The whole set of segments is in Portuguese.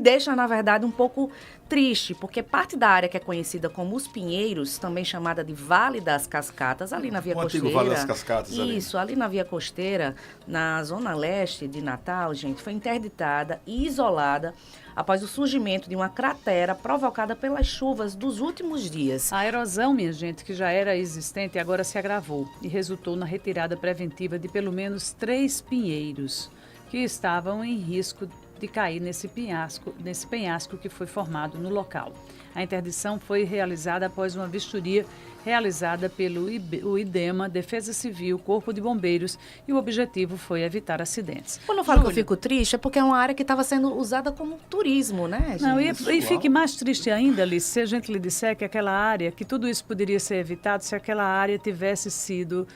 deixa, na verdade, um pouco triste, porque parte da área que é conhecida como Os Pinheiros, também chamada de Vale das Cascatas, ali na Via Costeira. Antigo Vale das Cascatas. Isso, ali na Via Costeira, na zona leste de Natal, gente, foi interditada e isolada após o surgimento de uma cratera provocada pelas chuvas dos últimos dias. A erosão, minha gente, que já era existente, agora se agravou e resultou na retirada preventiva de pelo menos 3 pinheiros que estavam em risco de cair nesse penhasco que foi formado no local. A interdição foi realizada após uma vistoria realizada pelo IDEMA, Defesa Civil, Corpo de Bombeiros, e o objetivo foi evitar acidentes. Quando eu falo que eu fico triste, é porque é uma área que estava sendo usada como turismo, né, gente? Não, e fique mais triste ainda, Alice, se a gente lhe disser que aquela área, que tudo isso poderia ser evitado se naquela área tivesse sido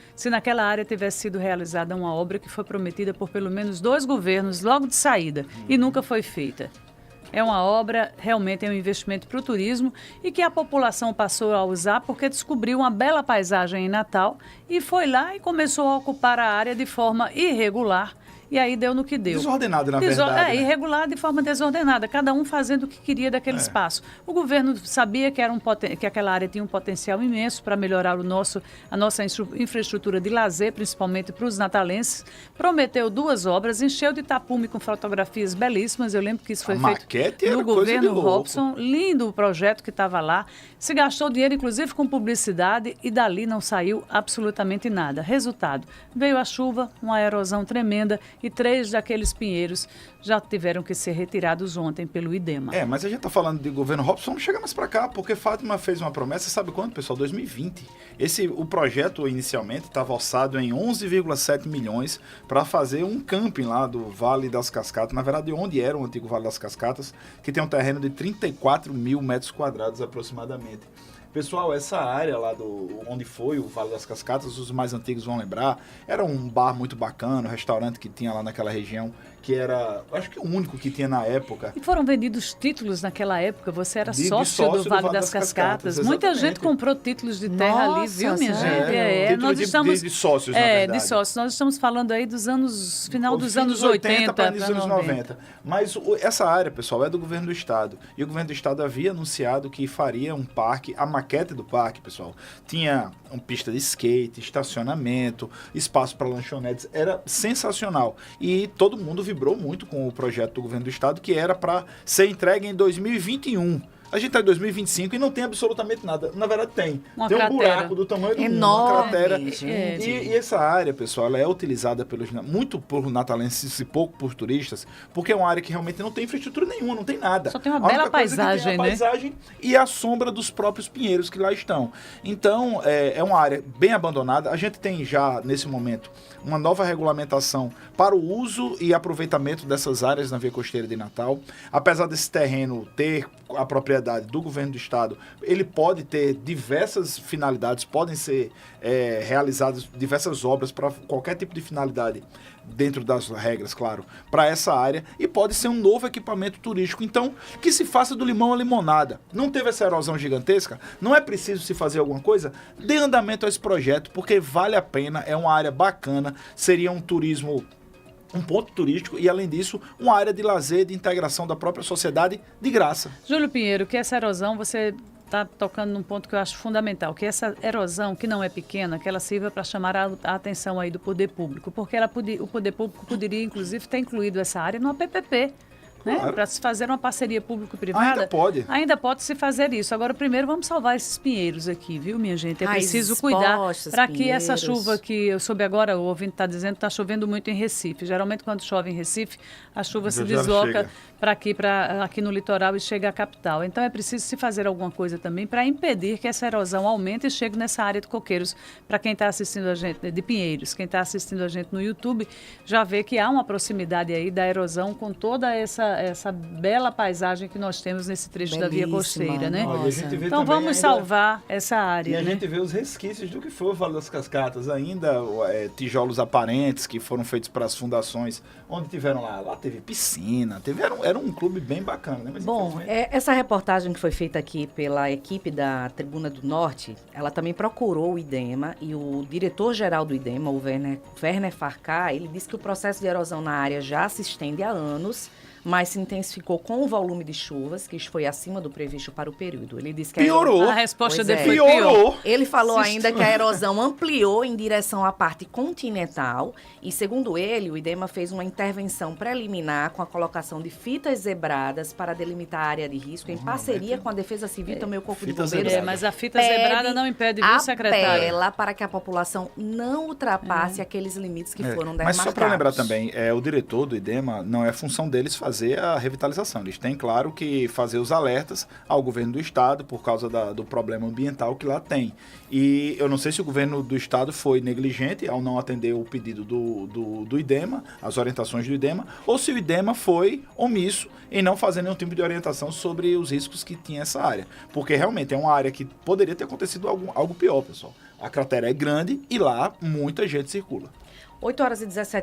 realizada uma obra que foi prometida por pelo menos 2 governos logo de saída e nunca foi feita. É uma obra, realmente é um investimento para o turismo e que a população passou a usar porque descobriu uma bela paisagem em Natal e foi lá e começou a ocupar a área de forma irregular. E aí deu no que deu. Desordenado, na verdade. Né? Irregular de forma desordenada, cada um fazendo o que queria daquele espaço. O governo sabia que aquela área tinha um potencial imenso para melhorar a nossa infraestrutura de lazer, principalmente para os natalenses. Prometeu 2 obras, encheu de tapume com fotografias belíssimas. Eu lembro que isso foi feito no governo Robson. Lindo o projeto que estava lá. Se gastou dinheiro, inclusive, com publicidade e dali não saiu absolutamente nada. Resultado, veio a chuva, uma erosão tremenda e 3 daqueles pinheiros já tiveram que ser retirados ontem pelo IDEMA. Mas a gente está falando de governo Robson, não chega mais para cá, porque Fátima fez uma promessa, sabe quando, pessoal? 2020. O projeto inicialmente estava orçado em 11,7 milhões para fazer um camping lá do Vale das Cascatas, na verdade onde era o antigo Vale das Cascatas, que tem um terreno de 34 mil metros quadrados aproximadamente. Pessoal, essa área lá onde foi o Vale das Cascatas, os mais antigos vão lembrar, era um bar muito bacana, um restaurante que tinha lá naquela região, que era, acho que o único que tinha na época. E foram vendidos títulos naquela época, você era sócio do Vale das Cascatas. Muita gente comprou títulos de terra ali, viu, minha gente? Nós estamos de sócios, na verdade. De sócios. Nós estamos falando aí final dos anos 80 para início dos anos 90. Mas essa área, pessoal, é do governo do estado. E o governo do estado havia anunciado que faria um parque, a maquete do parque, pessoal, tinha uma pista de skate, estacionamento, espaço para lanchonetes, era sensacional. E todo mundo vibrou muito com o projeto do governo do estado, que era para ser entregue em 2021. A gente está em 2025 e não tem absolutamente nada. Na verdade, tem um buraco do tamanho do mundo, uma cratera. E essa área, pessoal, ela é utilizada muito por natalenses e pouco por turistas, porque é uma área que realmente não tem infraestrutura nenhuma, não tem nada. Só tem uma bela paisagem, né? A paisagem e a sombra dos próprios pinheiros que lá estão. Então, é uma área bem abandonada. A gente tem já, nesse momento, uma nova regulamentação para o uso e aproveitamento dessas áreas na Via Costeira de Natal. Apesar desse terreno ter a propriedade do governo do estado, ele pode ter diversas finalidades, podem ser realizadas diversas obras para qualquer tipo de finalidade, dentro das regras, claro, para essa área, e pode ser um novo equipamento turístico. Então, que se faça do limão à limonada. Não teve essa erosão gigantesca? Não é preciso se fazer alguma coisa? Dê andamento a esse projeto, porque vale a pena, é uma área bacana, seria um turismo, um ponto turístico e, além disso, uma área de lazer, de integração da própria sociedade de graça. Júlio Pinheiro, que essa erosão, você está tocando num ponto que eu acho fundamental, que essa erosão, que não é pequena, que ela sirva para chamar a atenção aí do poder público, porque o poder público poderia, inclusive, ter incluído essa área no PPP. Né? Claro. Para se fazer uma parceria público-privada. Ainda pode se fazer isso. Agora, primeiro, vamos salvar esses pinheiros aqui, viu, minha gente? É preciso cuidar para que essa chuva que eu soube agora, o ouvinte está dizendo, está chovendo muito em Recife. Geralmente, quando chove em Recife, a chuva se desloca para aqui no litoral e chega à capital. Então, é preciso se fazer alguma coisa também para impedir que essa erosão aumente e chegue nessa área de coqueiros. Para quem está assistindo a gente, de Pinheiros, quem está assistindo a gente no YouTube, já vê que há uma proximidade aí da erosão com toda essa bela paisagem que nós temos nesse trecho da Via Costeira, né? Então vamos salvar essa área. E a gente vê os resquícios do que foi o Vale das Cascatas, ainda tijolos aparentes que foram feitos para as fundações, onde tiveram lá teve piscina, era um clube bem bacana, né? Mas, bom, essa reportagem que foi feita aqui pela equipe da Tribuna do Norte, ela também procurou o IDEMA e o diretor-geral do IDEMA, o Werner Farcar, ele disse que o processo de erosão na área já se estende há anos, mas se intensificou com o volume de chuvas, que foi acima do previsto para o período. Ele disse que piorou. A resposta dele foi piorou. Ele falou ainda que a erosão ampliou em direção à parte continental e, segundo ele, o IDEMA fez uma intervenção preliminar com a colocação de fitas zebradas para delimitar a área de risco em parceria com a Defesa Civil e também o Corpo de Bombeiros. Mas a fita zebrada não impede, viu, secretário? Apela para que a população não ultrapasse aqueles limites que foram demarcados. Mas só para lembrar também, o diretor do IDEMA, não é função deles fazer a revitalização. Eles têm, claro, que fazer os alertas ao governo do estado por causa do problema ambiental que lá tem. E eu não sei se o governo do estado foi negligente ao não atender o pedido do IDEMA, as orientações do IDEMA, ou se o IDEMA foi omisso em não fazer nenhum tipo de orientação sobre os riscos que tinha essa área. Porque realmente é uma área que poderia ter acontecido algo pior, pessoal. A cratera é grande e lá muita gente circula. 8h17